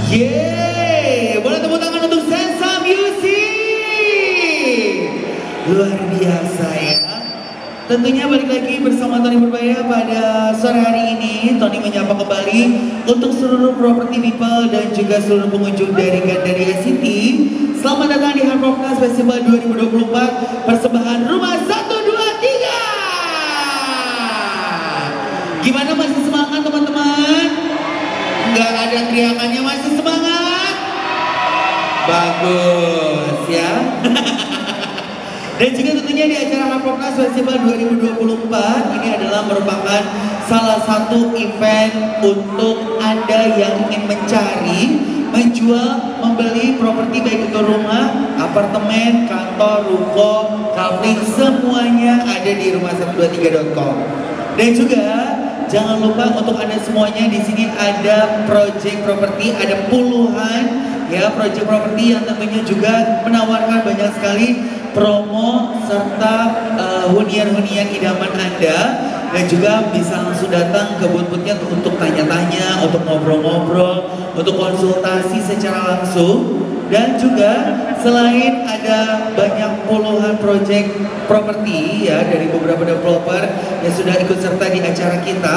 Yeay, boleh tepuk tangan untuk Sensa Music. Luar biasa ya. Tentunya balik lagi bersama Tony Purbaya pada sore hari ini. Tony menyapa kembali untuk seluruh property people dan juga seluruh pengunjung dari Gandaria City. Selamat datang di Hard Rock Fest Festival 2024 persembahan Rumah 123. Gimana, masih semangat teman-teman? Nggak ada teriakannya, masih semangat? Bagus ya. Dan juga tentunya di acara Harpopnas Festival 2024 ini adalah merupakan salah satu event untuk Anda yang ingin mencari, menjual, membeli properti baik itu rumah, apartemen, kantor, ruko, kafe, semuanya ada di rumah123.com. Dan juga jangan lupa untuk Anda semuanya di sini ada project properti, ada puluhan ya project properti yang tentunya juga menawarkan banyak sekali promo serta hunian-hunian idaman Anda, dan juga bisa langsung datang ke booth-boothnya untuk tanya-tanya, untuk ngobrol-ngobrol, untuk konsultasi secara langsung. Dan juga selain ada banyak puluhan project properti ya dari beberapa developer yang sudah ikut serta di acara kita,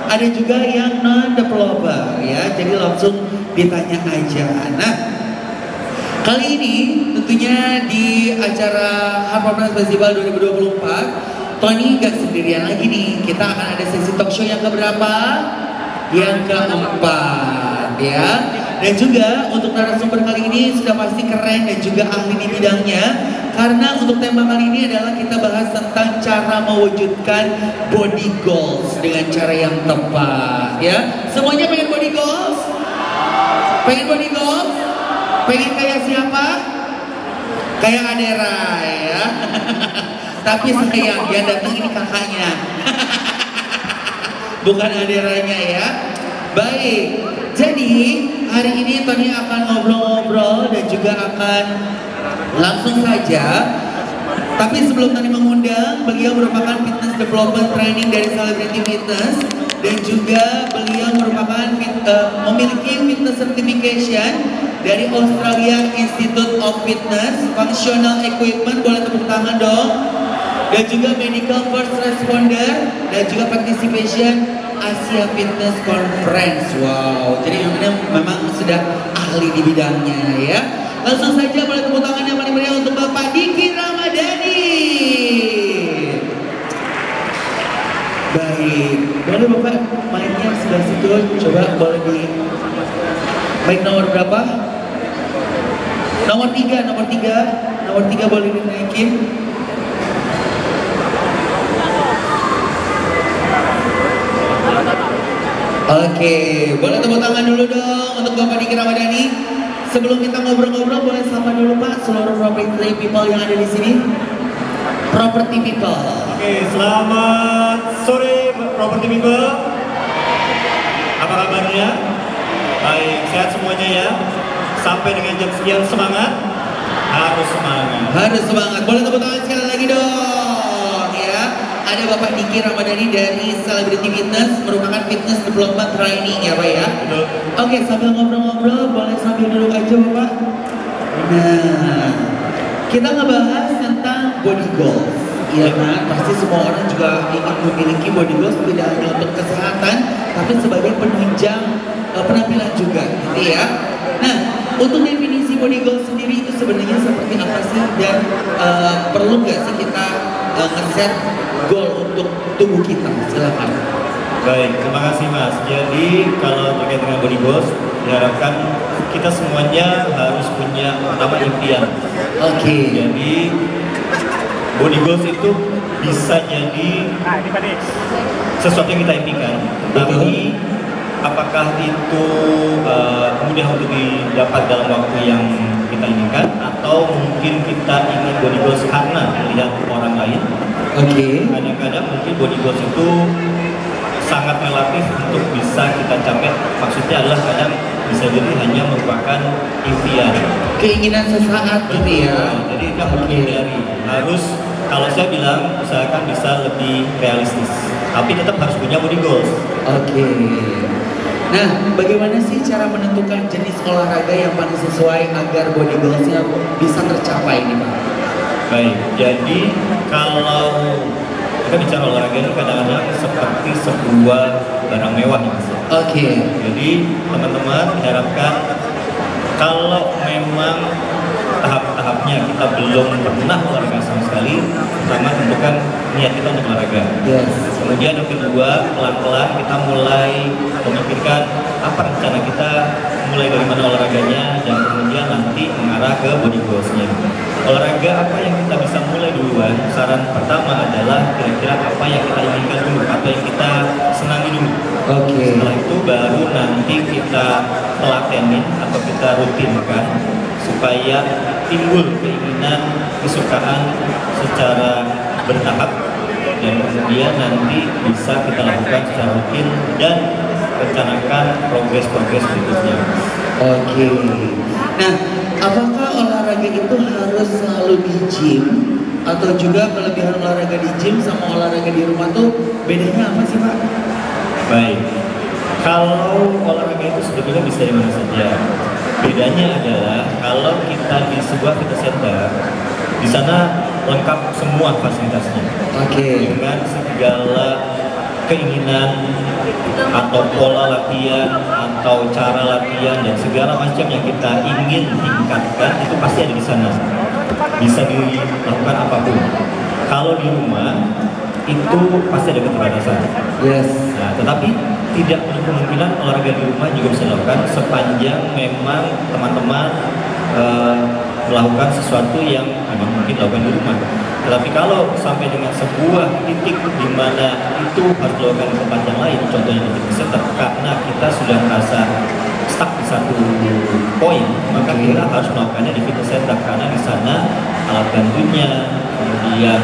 ada juga yang non developer ya, jadi langsung ditanya aja. Nah, kali ini tentunya di acara Harpopnas Festival 2024 Tony gak sendirian lagi nih. Kita akan ada sesi talk show yang keberapa? Yang keempat ya. Dan juga untuk narasumber kali ini sudah pasti keren dan juga ahli di bidangnya. Karena untuk tema kali ini adalah kita bahas tentang cara mewujudkan body goals dengan cara yang tepat ya. Semuanya pengen body goals? Pengen body goals? Pengen kayak siapa? Kayak Adera ya. Tapi sayang yang datang ini kakaknya. Bukan Aderanya ya. Baik. Jadi hari ini Tony akan ngobrol-ngobrol dan juga akan langsung saja. Tapi sebelum Tony mengundang, beliau merupakan fitness development training dari Celebrity Fitness. Dan juga beliau merupakan memiliki fitness certification dari Australia Institute of Fitness, Functional Equipment, boleh tepuk tangan dong. Dan juga Medical First Responder, dan juga Participation Asia Fitness Conference. Wow, jadi memang sudah ahli di bidangnya ya. Langsung saja boleh tepuk tangan yang paling meriah untuk Bapak Diki Ramadhani. Baik, boleh Bapak mic-nya sebelah situ, coba boleh di mic nomor berapa? Nomor 3 boleh dinaikin. Oke, boleh tepuk tangan dulu dong untuk Bapak Diki Ramadhani. Sebelum kita ngobrol-ngobrol, boleh sapa dulu Pak seluruh property people yang ada di sini. Property people. Oke, selamat sore property people. Apa kabarnya? Baik, sehat semuanya ya. Sampai dengan jam sekian semangat. Harus semangat. Harus semangat. Boleh tepuk tangan sekali lagi dong ya. Ada Bapak Diki Ramadhani dari Celebrity Fitness, merupakan fitness development training ya Pak ya. Betul. Oke, sambil ngobrol-ngobrol, boleh sambil duduk aja Bapak. Nah, kita ngebahas tentang body goals. Iya kan, pasti semua orang juga ingin memiliki body goals, tidak hanya untuk kesehatan, tapi sebagai penunjang penampilan juga, gitu ya. Nah, untuk definisi body goals sendiri itu sebenarnya seperti apa sih, dan perlu nggak sih kita nge-set goal untuk tubuh kita? Silakan. Baik, terima kasih Mas. Jadi kalau terkait dengan body goals, diharapkan kita semuanya harus punya pertama impian. Oke. Jadi body goals itu bisa jadi sesuatu yang kita impikan, tapi apakah itu mudah untuk didapat dalam waktu yang kita inginkan, atau mungkin kita ingin body goals karena melihat orang lain. Oke. Kadang-kadang mungkin body goals itu sangat relatif untuk bisa kita capai. Maksudnya adalah kadang bisa jadi hanya merupakan impian, Keinginan sesaat gitu ya. Jadi itu yang perlu dihindari. Harus, kalau saya bilang, usahakan bisa lebih realistis, tapi tetap harus punya body goals. Oke. Nah, bagaimana sih cara menentukan jenis olahraga yang paling sesuai agar body goals-nya bisa tercapai nih Pak? Baik, jadi kalau kita bicara olahraga ini kadang-kadang seperti sebuah barang mewah ya Mas. Oke. Jadi teman-teman diharapkan kalau memang tahap-tahapnya kita belum pernah olahraga sama sekali, pertama tentukan niat kita untuk olahraga. Yes. Kemudian yang kedua, pelan-pelan kita mulai memikirkan apa rencana kita, mulai dari mana olahraganya, dan kemudian nanti mengarah ke body goals-nya. Olahraga apa yang kita bisa mulai duluan? Saran pertama adalah kira-kira apa yang kita inginkan dulu atau yang kita senangi dulu. Oke. Setelah itu baru nanti kita telatenin atau kita rutinkan supaya timbul keinginan, kesukaan secara bertahap, dan kemudian nanti bisa kita lakukan secara rutin dan rencanakan progres-progres berikutnya. Oke. Nah, apakah olahraga itu harus selalu di gym atau juga kelebihan olahraga di gym sama olahraga di rumah tuh bedanya apa sih, Pak? Baik. Kalau olahraga itu sebetulnya bisa di mana saja. Bedanya adalah kalau kita di sebuah fitness center, di sana lengkap semua fasilitasnya. Oke. Dengan segala keinginan atau pola latihan atau cara latihan dan segala macam yang kita ingin tingkatkan itu pasti ada di sana. Bisa dilakukan apapun. Kalau di rumah itu pasti ada keterbatasan. Yes. Nah, tetapi tidak menutup kemungkinan olahraga di rumah juga bisa dilakukan sepanjang memang teman-teman melakukan sesuatu yang memang mungkin dilakukan di rumah. Tetapi kalau sampai dengan sebuah titik di mana itu harus dilakukan di tempat yang lain, contohnya di fitness center, karena kita sudah merasa stuck di satu poin, maka kita harus melakukannya di fitness center karena di sana alat bantunya, kemudian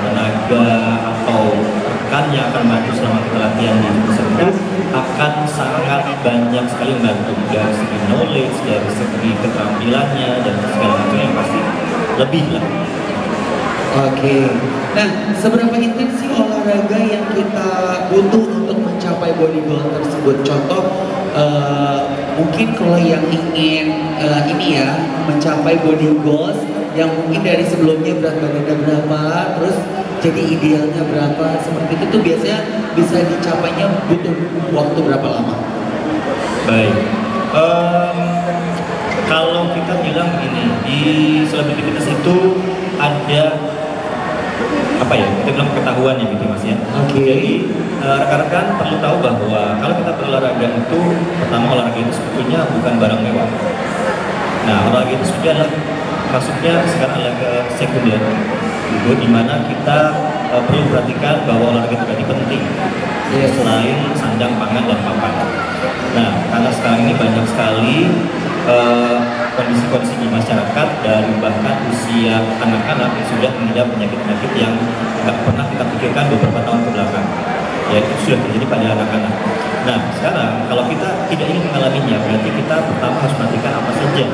tenaga atau rekan yang akan bantu selama kita latihan di fitness center akan sangat banyak sekali membantu dari segi knowledge, dari segi keterampilannya dan segala macam yang pasti lebih lah. Oke. Nah, seberapa intens sih olahraga yang kita butuh untuk mencapai body goal tersebut? Contoh, mungkin kalau yang ingin ini ya mencapai body goals yang mungkin dari sebelumnya berat badannya berapa, terus jadi idealnya berapa, seperti itu tuh biasanya bisa dicapainya butuh waktu berapa lama? Baik. Kalau kita bilang begini, di Celebrity Fitness itu ada apa ya, kita bilang pengetahuan ya gitu Mas ya. Oke. Jadi rekan-rekan perlu tahu bahwa kalau kita berolahraga itu, pertama olahraga itu sebetulnya bukan barang mewah. Nah, olahraga itu sudah adalah maksudnya sekarang olahraga sekunder, itu dimana kita perlu perhatikan bahwa olahraga itu tadi penting. Selain sandang, pangan, dan papan. Nah, karena sekarang ini banyak sekali kondisi-kondisi di masyarakat dari bahkan usia anak-anak yang sudah mengidap penyakit-penyakit yang nggak pernah kita pikirkan beberapa tahun ke belakang. Ya, itu sudah terjadi pada anak-anak. Nah, sekarang kalau kita tidak ingin mengalaminya, berarti kita pertama harus perhatikan apa saja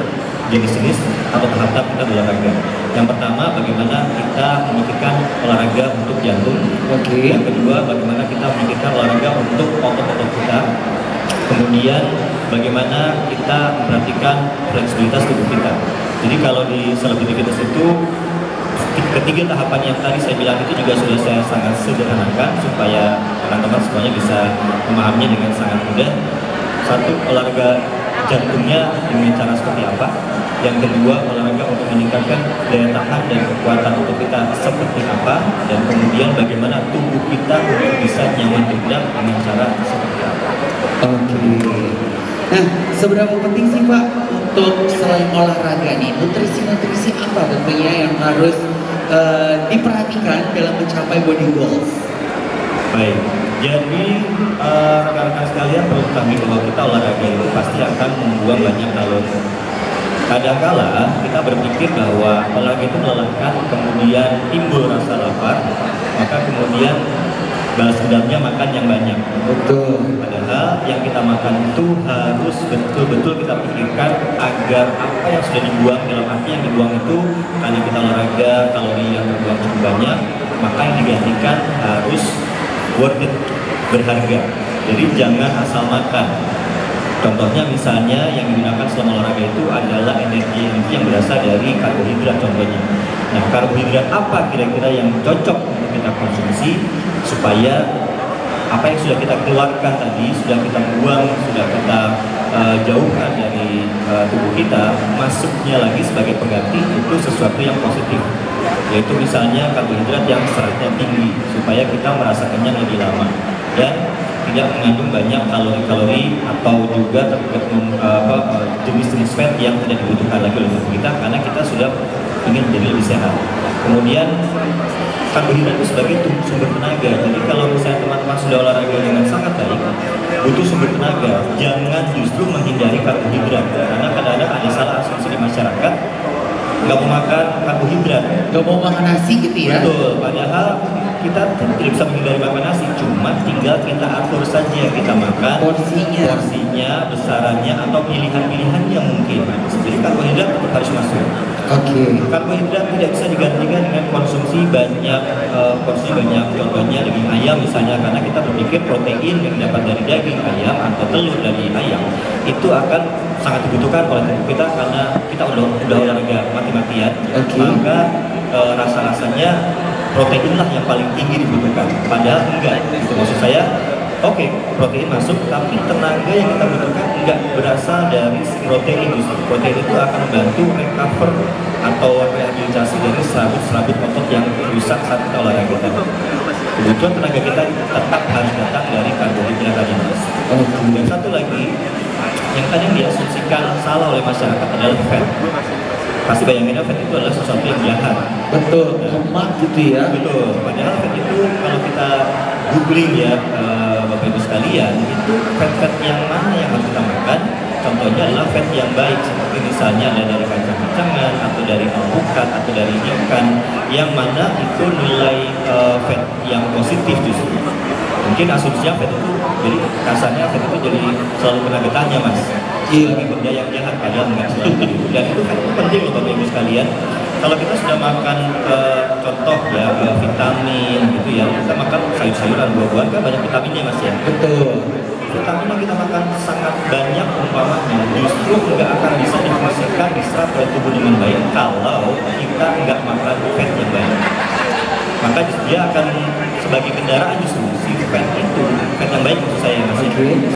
jenis-jenis atau tahap-tahap kita berolahraga. Yang pertama, bagaimana kita memikirkan olahraga untuk jantung. Oke. Yang kedua, bagaimana kita memikirkan olahraga untuk otot-otot kita. Kemudian bagaimana kita memperhatikan fleksibilitas tubuh kita. Jadi kalau di Celebrity Fitness itu ketiga tahapan yang tadi saya bilang itu juga sudah saya sangat sederhanakan supaya teman-teman semuanya bisa memahaminya dengan sangat mudah. Satu, olahraga jantungnya dengan cara seperti apa. Yang kedua, olahraga untuk meningkatkan daya tahan dan kekuatan tubuh kita seperti apa. Dan kemudian bagaimana tubuh kita untuk bisa nyaman bergerak dengan cara seperti apa. Oke. Nah, seberapa penting sih Pak untuk selain olahraga nih, nutrisi-nutrisi apa tentunya yang harus diperhatikan dalam mencapai body goals? Baik, jadi rekan-rekan sekalian perlu ketahui bahwa kita olahraga itu pasti akan membuang banyak kalori. Kadang-kala kita berpikir bahwa olahraga itu melelahkan, kemudian timbul rasa lapar, maka kemudian balas dendamnya makan yang banyak. Betul. Padahal yang kita makan itu harus betul-betul kita pikirkan agar apa yang sudah dibuang, dalam arti yang dibuang itu karena kita olahraga, kalori yang terbuang cukup banyak, maka yang digantikan harus worth it, berharga. Jadi jangan asal makan. Contohnya misalnya yang digunakan selama olahraga itu adalah energi yang berasal dari karbohidrat contohnya. Nah, karbohidrat apa kira-kira yang cocok untuk kita konsumsi supaya apa yang sudah kita keluarkan tadi, sudah kita buang, sudah kita jauhkan dari tubuh kita, masuknya lagi sebagai pengganti itu sesuatu yang positif, yaitu misalnya karbohidrat yang seratnya tinggi supaya kita merasa kenyang lebih lama dan tidak mengandung banyak kalori-kalori atau juga jenis-jenis fat yang tidak dibutuhkan lagi oleh tubuh kita karena kita sudah ingin menjadi lebih sehat. Kemudian karbohidrat itu sebagai sumber tenaga. Jadi kalau misalnya teman-teman sudah olahraga dengan sangat baik, butuh sumber tenaga, jangan justru menghindari karbohidrat karena kadang-kadang ada salah asumsi di masyarakat nggak mau makan karbohidrat, nggak mau makan nasi gitu ya. Betul, padahal kita tidak bisa menghindari makan nasi, cuma tinggal kita atur saja kita makan porsinya, besarannya atau pilihan-pilihannya mungkin. Jadi karbohidrat harus masuk. Karbohidrat tidak bisa digantikan dengan konsumsi banyak contohnya daging ayam misalnya, karena kita berpikir protein yang dapat dari daging ayam atau telur dari ayam itu akan sangat dibutuhkan oleh tubuh kita karena kita udah olahraga mati-matian, maka rasa-rasanya protein lah yang paling tinggi dibutuhkan. Padahal enggak, itu maksud saya. Protein masuk, tapi tenaga yang kita butuhkan enggak berasal dari protein. Protein itu akan membantu recover atau rehabilitasi dari serabut-serabut otot yang rusak saat kita olahraga tadi. Kebutuhan tenaga kita tetap harus datang dari karbohidrat tadi. Dan satu lagi yang kadang diasumsikan salah oleh masyarakat adalah fat. Pasti bayangin fat itu adalah sesuatu yang jahat. Betul, lemak gitu ya. Betul, padahal fat itu kalau kita googling ya Bapak Ibu sekalian, itu fat-fat yang mana yang harus kita makan? Contohnya adalah fat yang baik, seperti misalnya ada dari kacang-kacangan, atau dari alpukat, atau dari ikan, yang mana itu nilai fat yang positif justru. Mungkin asumsinya fat itu, jadi kasarnya fat itu jadi selalu kena getahnya mas, sebagai benda yang jahat, padahal nggak selalu begitu. Dan itu fat itu penting loh Bapak Ibu sekalian. Kalau kita sudah makan contoh ya vitamin gitu ya, kita makan sayur-sayuran, buah-buahan kan banyak vitaminnya mas ya. Betul. Vitamin yang kita makan sangat banyak umpamanya justru nggak akan bisa difungsikan diserap oleh tubuh dengan baik kalau kita nggak makan fat yang baik. Maka dia akan sebagai kendaraan justru si fat itu, fat yang baik maksud saya mas.